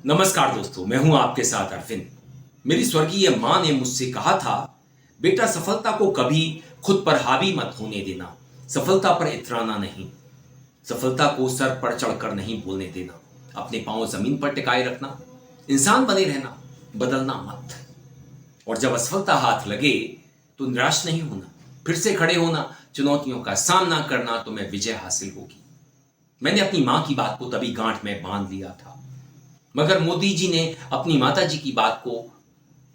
नमस्कार दोस्तों, मैं हूं आपके साथ अरविंद। मेरी स्वर्गीय मां ने मुझसे कहा था, बेटा सफलता को कभी खुद पर हावी मत होने देना। सफलता पर इतराना नहीं, सफलता को सर पर चढ़कर नहीं बोलने देना। अपने पांव जमीन पर टिकाए रखना, इंसान बने रहना, बदलना मत। और जब असफलता हाथ लगे तो निराश नहीं होना, फिर से खड़े होना, चुनौतियों का सामना करना, तुम्हें विजय हासिल होगी। मैंने अपनी मां की बात को तभी गांठ में बांध लिया था, मगर मोदी जी ने अपनी माता जी की बात को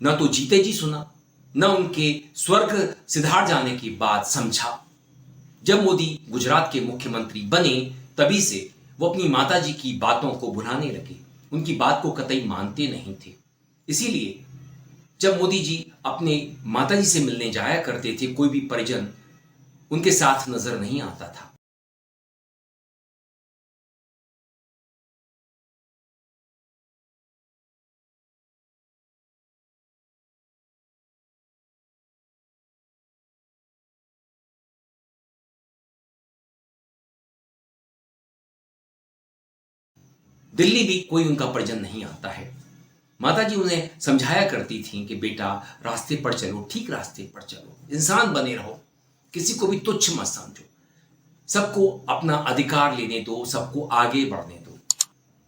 न तो जीते जी सुना, न उनके स्वर्ग सिधार जाने की बात समझा। जब मोदी गुजरात के मुख्यमंत्री बने, तभी से वो अपनी माता जी की बातों को भुलाने लगे, उनकी बात को कतई मानते नहीं थे। इसीलिए जब मोदी जी अपने माता जी से मिलने जाया करते थे, कोई भी परिजन उनके साथ नजर नहीं आता था। दिल्ली भी कोई उनका परिजन नहीं आता है। माता जी उन्हें समझाया करती थी कि बेटा, रास्ते पर चलो, ठीक रास्ते पर चलो, इंसान बने रहो, किसी को भी तुच्छ मत समझो, सबको अपना अधिकार लेने दो, सबको आगे बढ़ने दो।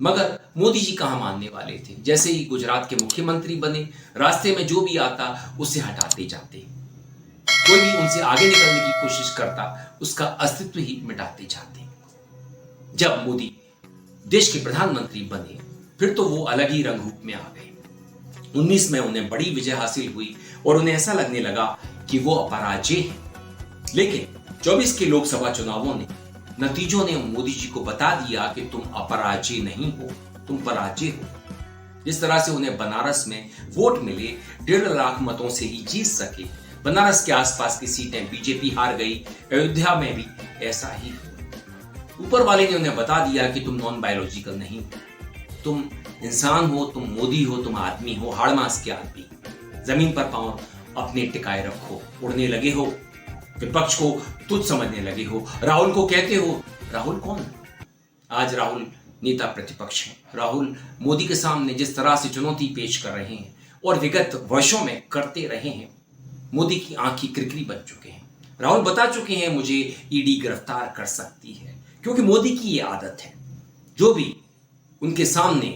मगर मोदी जी कहाँ मानने वाले थे। जैसे ही गुजरात के मुख्यमंत्री बने, रास्ते में जो भी आता उसे हटाते जाते, कोई भी उनसे आगे निकलने की कोशिश करता, उसका अस्तित्व ही मिटाते जाते। जब मोदी देश के प्रधानमंत्री बने, फिर तो वो अलग ही रंग रूप में आ गए। 19 में उन्हें बड़ी विजय हासिल हुई और उन्हें ऐसा लगने लगा कि वो अपराजय हैं। लेकिन 24 के लोकसभा चुनावों ने, नतीजों ने मोदी जी को बता दिया कि तुम अपराजय नहीं हो, तुम पराजय हो। जिस तरह से उन्हें बनारस में वोट मिले, 1.5 लाख मतों से ही जीत सके, बनारस के आसपास की सीटें बीजेपी हार गई, अयोध्या में भी ऐसा ही हुआ। ऊपर वाले ने उन्हें बता दिया कि तुम नॉन बायोलॉजिकल नहीं हो, तुम इंसान हो, तुम मोदी हो, तुम आदमी हो, हाड़ मांस के आदमी। जमीन पर पांव अपने टिकाए रखो, उड़ने लगे हो, विपक्ष को तुच्छ समझने लगे हो, राहुल को कहते हो। राहुल कौन? आज राहुल नेता प्रतिपक्ष हैं। राहुल मोदी के सामने जिस तरह से चुनौती पेश कर रहे हैं और विगत वर्षों में करते रहे हैं, मोदी की आंख की किरकिरी बन चुके हैं। राहुल बता चुके हैं, मुझे ईडी गिरफ्तार कर सकती है, क्योंकि मोदी की ये आदत है, जो भी उनके सामने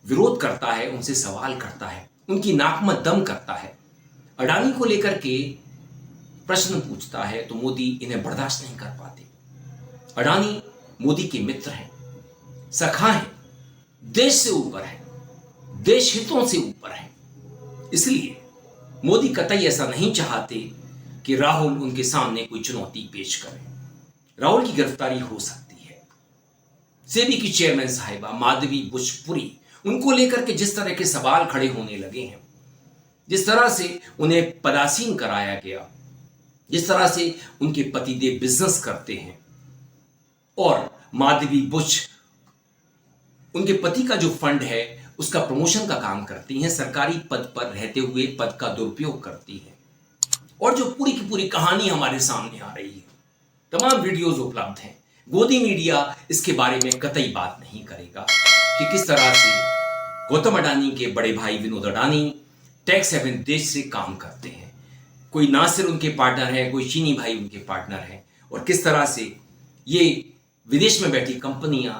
विरोध करता है, उनसे सवाल करता है, उनकी नाक में दम करता है। अडानी को लेकर के प्रश्न पूछता है तो मोदी इन्हें बर्दाश्त नहीं कर पाते। अडानी मोदी के मित्र हैं, सखा हैं, देश से ऊपर है, देश हितों से ऊपर है। इसलिए मोदी कतई ऐसा नहीं चाहते कि राहुल उनके सामने कोई चुनौती पेश करे। राहुल की गिरफ्तारी हो सकती है। सेबी की चेयरमैन साहिबा माधवी बुचपुरी, उनको लेकर के जिस तरह के सवाल खड़े होने लगे हैं, जिस तरह से उन्हें पदासीन कराया गया, जिस तरह से उनके पतिदेव बिजनेस करते हैं और माधवी बुच उनके पति का जो फंड है उसका प्रमोशन का काम करती हैं, सरकारी पद पर रहते हुए पद का दुरुपयोग करती हैं, और जो पूरी की पूरी कहानी हमारे सामने आ रही है, तमाम वीडियोस उपलब्ध हैं। गोदी मीडिया इसके बारे में कतई बात नहीं करेगा कि किस तरह से गौतम अडानी के बड़े भाई विनोद अडानी टैक्स हेवन देश से काम करते हैं। कोई नासिर उनके पार्टनर है, कोई चीनी भाई उनके पार्टनर है, और किस तरह से ये विदेश में बैठी कंपनियां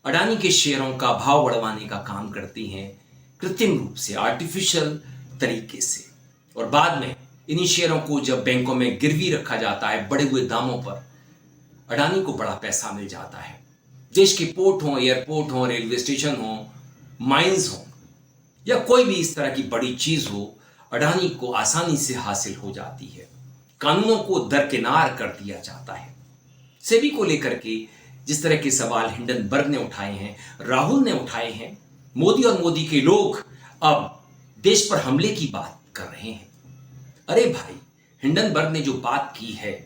अडानी के शेयरों का भाव बढ़वाने का काम करती हैं, कृत्रिम रूप से, आर्टिफिशियल तरीके से। और बाद में इन्हीं शेयरों को जब बैंकों में गिरवी रखा जाता है बढ़े हुए दामों पर, अडानी को बड़ा पैसा मिल जाता है। देश के पोर्ट हों, एयरपोर्ट हों, रेलवे स्टेशन हों, माइंस हों, या कोई भी इस तरह की बड़ी चीज हो, अडानी को आसानी से हासिल हो जाती है। कानूनों को दरकिनार कर दिया जाता है। सेबी को लेकर के जिस तरह के सवाल हिंडनबर्ग ने उठाए हैं, राहुल ने उठाए हैं, मोदी और मोदी के लोग अब देश पर हमले की बात कर रहे हैं। अरे भाई, हिंडनबर्ग ने जो बात की है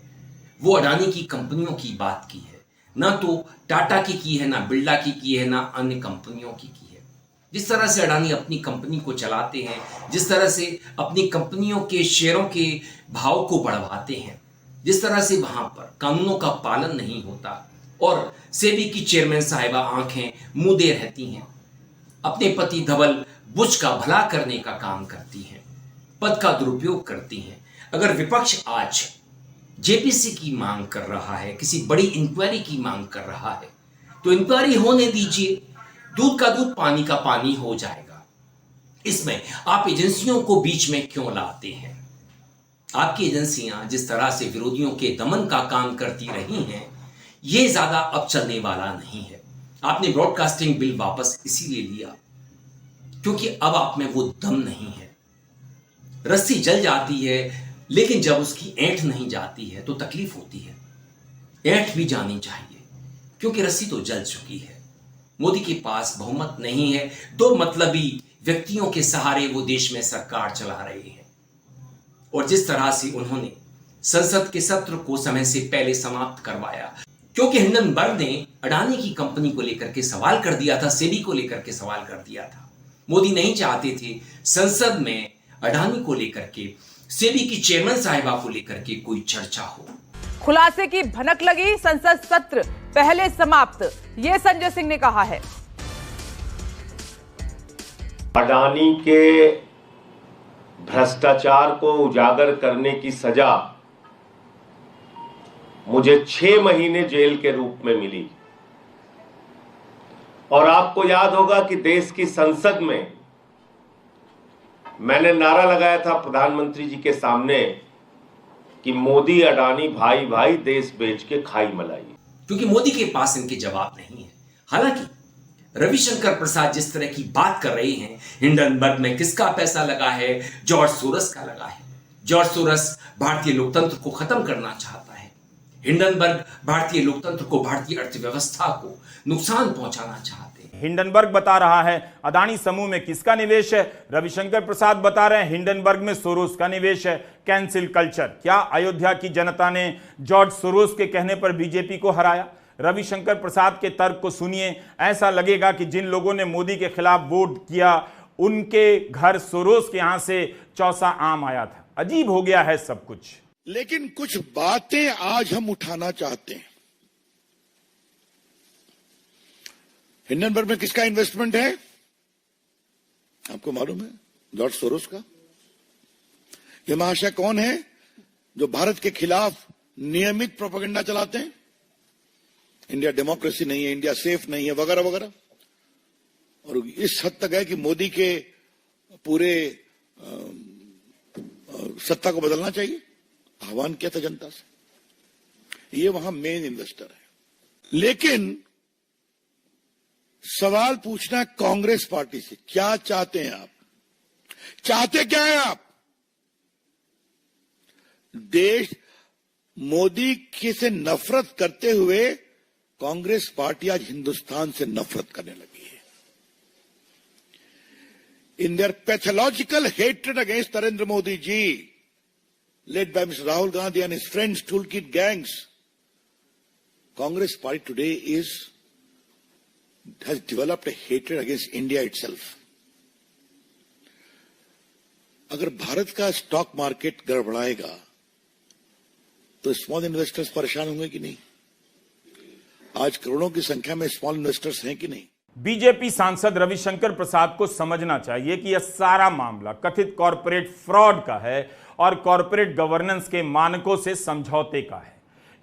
वो अडानी की कंपनियों की बात की है, ना तो टाटा की है, ना बिरला की है, ना अन्य कंपनियों की है। जिस तरह से अडानी अपनी कंपनी को चलाते हैं, जिस तरह से अपनी कंपनियों के शेयरों के भाव को बढ़वाते हैं, जिस तरह से वहां पर कानूनों का पालन नहीं होता और सेबी की चेयरमैन साहिबा आंखें मूंदे रहती हैं, अपने पति धवल बुश का भला करने का काम करती हैं, पद का दुरुपयोग करती हैं। अगर विपक्ष आज जेपीसी की मांग कर रहा है, किसी बड़ी इंक्वायरी की मांग कर रहा है, तो इंक्वायरी होने दीजिए, दूध का दूध पानी का पानी हो जाएगा। इसमें आप एजेंसियों को बीच में क्यों लाते हैं? आपकी एजेंसियां जिस तरह से विरोधियों के दमन का काम करती रही हैं, यह ज्यादा अब चलने वाला नहीं है। आपने ब्रॉडकास्टिंग बिल वापस इसीलिए लिया क्योंकि अब आप में वो दम नहीं है। रस्सी जल जाती है, लेकिन जब उसकी ऐंठ नहीं जाती है तो तकलीफ होती है। ऐंठ भी जानी चाहिए क्योंकि रस्सी तो जल चुकी है। मोदी के पास बहुमत नहीं है, दो मतलबी व्यक्तियों के सहारे वो देश में सरकार चला रहे हैं। और जिस तरह से उन्होंने संसद के सत्र को समय से पहले समाप्त करवाया, क्योंकि हिंडनबर्ग ने अडानी की कंपनी को लेकर के सवाल कर दिया था, सेबी को लेकर के सवाल कर दिया था। मोदी नहीं चाहते थे संसद में अडानी को लेकर के, सेबी की चेयरमैन साहिबा को लेकर के कोई चर्चा हो। खुलासे की भनक लगी, संसद सत्र पहले समाप्त, ये संजय सिंह ने कहा है। अडानी के भ्रष्टाचार को उजागर करने की सजा मुझे 6 महीने जेल के रूप में मिली। और आपको याद होगा कि देश की संसद में मैंने नारा लगाया था प्रधानमंत्री जी के सामने कि मोदी अडानी भाई भाई, देश बेच के खाई मलाई। क्योंकि मोदी के पास इनके जवाब नहीं है। हालांकि रविशंकर प्रसाद जिस तरह की बात कर रहे हैं, हिंडनबर्ग में किसका पैसा लगा है? जॉर्ज सोरस का लगा है। जॉर्ज सोरस भारतीय लोकतंत्र को खत्म करना चाहता है। हिंडनबर्ग भारतीय लोकतंत्र को, भारतीय अर्थव्यवस्था को नुकसान पहुंचाना चाहते हैं। हिंडनबर्ग बता रहा है अदानी समूह में किसका निवेश है, रविशंकर प्रसाद बता रहे हैं हिंडनबर्ग में सोरोस का निवेश है। Cancel culture. क्या अयोध्या की जनता ने जॉर्ज सोरोस के कहने पर बीजेपी को हराया? रविशंकर प्रसाद के तर्क को सुनिए, ऐसा लगेगा कि जिन लोगों ने मोदी के खिलाफ वोट किया उनके घर सोरोस के यहां से चौसा आम आया था। अजीब हो गया है सब कुछ। लेकिन कुछ बातें आज हम उठाना चाहते हैं। हिंडनबर्ग में किसका इन्वेस्टमेंट है आपको मालूम है? जॉर्ज सोरोस का। ये महाशय कौन है जो भारत के खिलाफ नियमित प्रोपेगेंडा चलाते हैं? इंडिया डेमोक्रेसी नहीं है, इंडिया सेफ नहीं है, वगैरह वगैरह। और इस हद तक है कि मोदी के पूरे सत्ता को बदलना चाहिए, आह्वान किया था जनता से। ये वहां मेन इन्वेस्टर है। लेकिन सवाल पूछना है कांग्रेस पार्टी से, क्या चाहते हैं आप? चाहते क्या है आप? देश मोदी की से नफरत करते हुए कांग्रेस पार्टी आज हिंदुस्तान से नफरत करने लगी है। In their pathological hatred against Narendra Modi ji, led by Mr. Rahul Gandhi and his friends, toolkit gangs, Congress party today has developed a hatred against India itself. अगर भारत का स्टॉक मार्केट गड़बड़ाएगा तो स्मॉल इन्वेस्टर्स परेशान होंगे कि नहीं? आज करोड़ों की संख्या में स्मॉल इन्वेस्टर्स हैं कि नहीं? बीजेपी सांसद रविशंकर प्रसाद को समझना चाहिए कि यह सारा मामला कथित कॉरपोरेट फ्रॉड का है और कॉरपोरेट गवर्नेंस के मानकों से समझौते का है।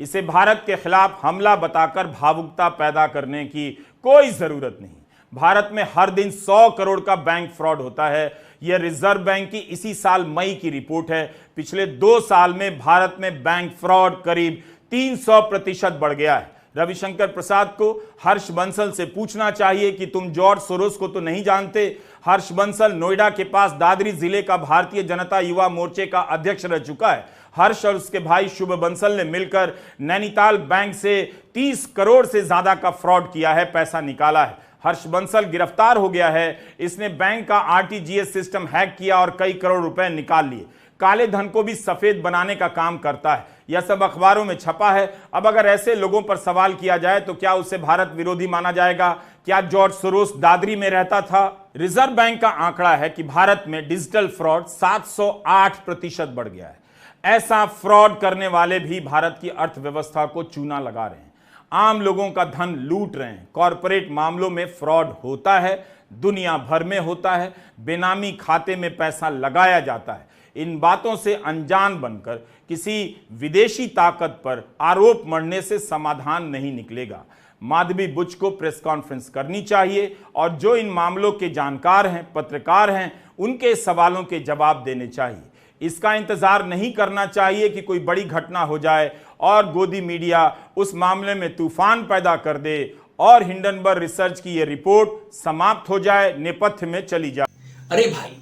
इसे भारत के खिलाफ हमला बताकर भावुकता पैदा करने की कोई जरूरत नहीं। भारत में हर दिन 100 करोड़ का बैंक फ्रॉड होता है। यह रिजर्व बैंक की इसी साल मई की रिपोर्ट है। पिछले 2 साल में भारत में बैंक फ्रॉड करीब 300% बढ़ गया है। रविशंकर प्रसाद को हर्ष बंसल से पूछना चाहिए कि तुम जॉर्ज सोरोस को तो नहीं जानते। हर्ष बंसल नोएडा के पास दादरी जिले का भारतीय जनता युवा मोर्चे का अध्यक्ष रह चुका है। हर्ष और उसके भाई शुभ बंसल ने मिलकर नैनीताल बैंक से 30 करोड़ से ज्यादा का फ्रॉड किया है, पैसा निकाला है। हर्ष बंसल गिरफ्तार हो गया है। इसने बैंक का आरटीजीएस सिस्टम हैक किया और कई करोड़ रुपए निकाल लिए। काले धन को भी सफेद बनाने का काम करता है। यह सब अखबारों में छपा है। अब अगर ऐसे लोगों पर सवाल किया जाए तो क्या उसे भारत विरोधी माना जाएगा? क्या जॉर्ज सोरोस दादरी में रहता था? रिजर्व बैंक का आंकड़ा है कि भारत में डिजिटल फ्रॉड 708% बढ़ गया है। ऐसा फ्रॉड करने वाले भी भारत की अर्थव्यवस्था को चूना लगा रहे हैं, आम लोगों का धन लूट रहे हैं। कॉरपोरेट मामलों में फ्रॉड होता है, दुनिया भर में होता है। बेनामी खाते में पैसा लगाया जाता है। इन बातों से अनजान बनकर किसी विदेशी ताकत पर आरोप मढ़ने से समाधान नहीं निकलेगा। माधवी बुच को प्रेस कॉन्फ्रेंस करनी चाहिए और जो इन मामलों के जानकार हैं, पत्रकार हैं, उनके सवालों के जवाब देने चाहिए। इसका इंतजार नहीं करना चाहिए कि कोई बड़ी घटना हो जाए और गोदी मीडिया उस मामले में तूफान पैदा कर दे और हिंडनबर्ग रिसर्च की यह रिपोर्ट समाप्त हो जाए, नेपथ्य में चली जाए। अरे भाई,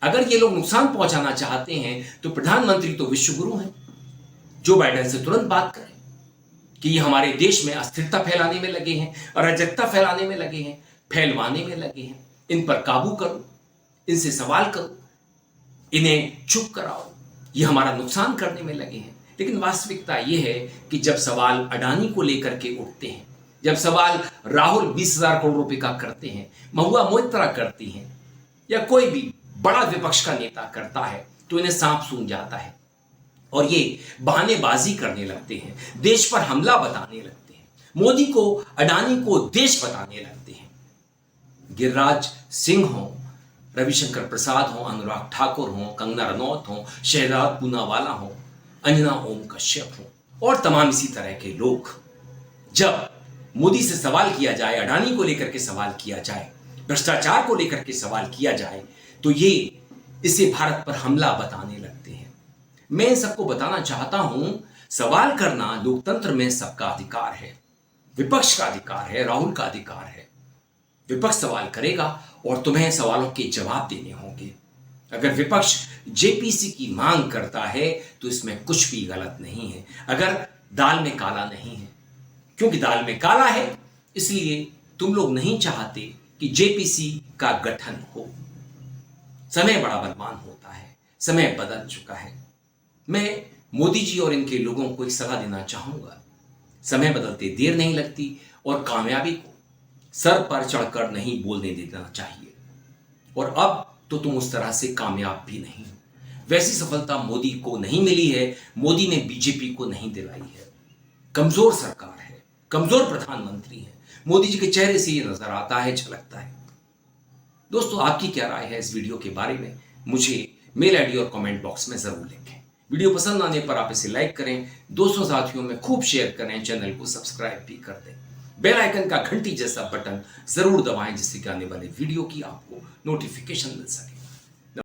अगर ये लोग नुकसान पहुंचाना चाहते हैं तो प्रधानमंत्री तो विश्वगुरु हैं। जो बाइडेन से तुरंत बात करें कि ये हमारे देश में अस्थिरता फैलाने में लगे हैं, अराजकता फैलाने में लगे हैं, फैलवाने में लगे हैं। इन पर काबू करो, इनसे सवाल करो, इन्हें चुप कराओ। ये हमारा नुकसान करने में लगे हैं। लेकिन वास्तविकता यह है कि जब सवाल अडानी को लेकर के उठते हैं, जब सवाल राहुल 20,000 करोड़ रुपए का करते हैं, महुआ मोइत्रा करती हैं, या कोई भी बड़ा विपक्ष का नेता करता है, तो इन्हें सांप सूंघ जाता है और ये बहानेबाजी करने लगते हैं, देश पर हमला बताने लगते हैं, मोदी को, अडानी को देश बताने लगते हैं। गिरिराज सिंह हो, रविशंकर प्रसाद हो, अनुराग ठाकुर हो, कंगना रनौत हो, शहजाद पूनावाला हो, अंजना ओम कश्यप हो और तमाम इसी तरह के लोग, जब मोदी से सवाल किया जाए, अडानी को लेकर के सवाल किया जाए, भ्रष्टाचार को लेकर के सवाल किया जाए, तो ये इसे भारत पर हमला बताने लगते हैं। मैं इन सबको बताना चाहता हूं, सवाल करना लोकतंत्र में सबका अधिकार है, विपक्ष का अधिकार है, राहुल का अधिकार है। विपक्ष सवाल करेगा और तुम्हें सवालों के जवाब देने होंगे। अगर विपक्ष जेपीसी की मांग करता है तो इसमें कुछ भी गलत नहीं है, अगर दाल में काला नहीं है। क्योंकि दाल में काला है इसलिए तुम लोग नहीं चाहते कि जेपीसी का गठन हो। समय बड़ा बलवान होता है, समय बदल चुका है। मैं मोदी जी और इनके लोगों को एक सलाह देना चाहूंगा, समय बदलते देर नहीं लगती और कामयाबी को सर पर चढ़कर नहीं बोलने देना चाहिए। और अब तो तुम उस तरह से कामयाब भी नहीं हो। वैसी सफलता मोदी को नहीं मिली है, मोदी ने बीजेपी को नहीं दिलाई है। कमजोर सरकार है, कमजोर प्रधानमंत्री है। मोदी जी के चेहरे से ये नजर आता है, झलकता है। दोस्तों, आपकी क्या राय है इस वीडियो के बारे में? मुझे मेल आईडी और कमेंट बॉक्स में जरूर लिखें। वीडियो पसंद आने पर आप इसे लाइक करें, दोस्तों साथियों में खूब शेयर करें, चैनल को सब्सक्राइब भी कर दें। बेल आइकन का घंटी जैसा बटन जरूर दबाएं जिससे कि आने वाले वीडियो की आपको नोटिफिकेशन मिल सके।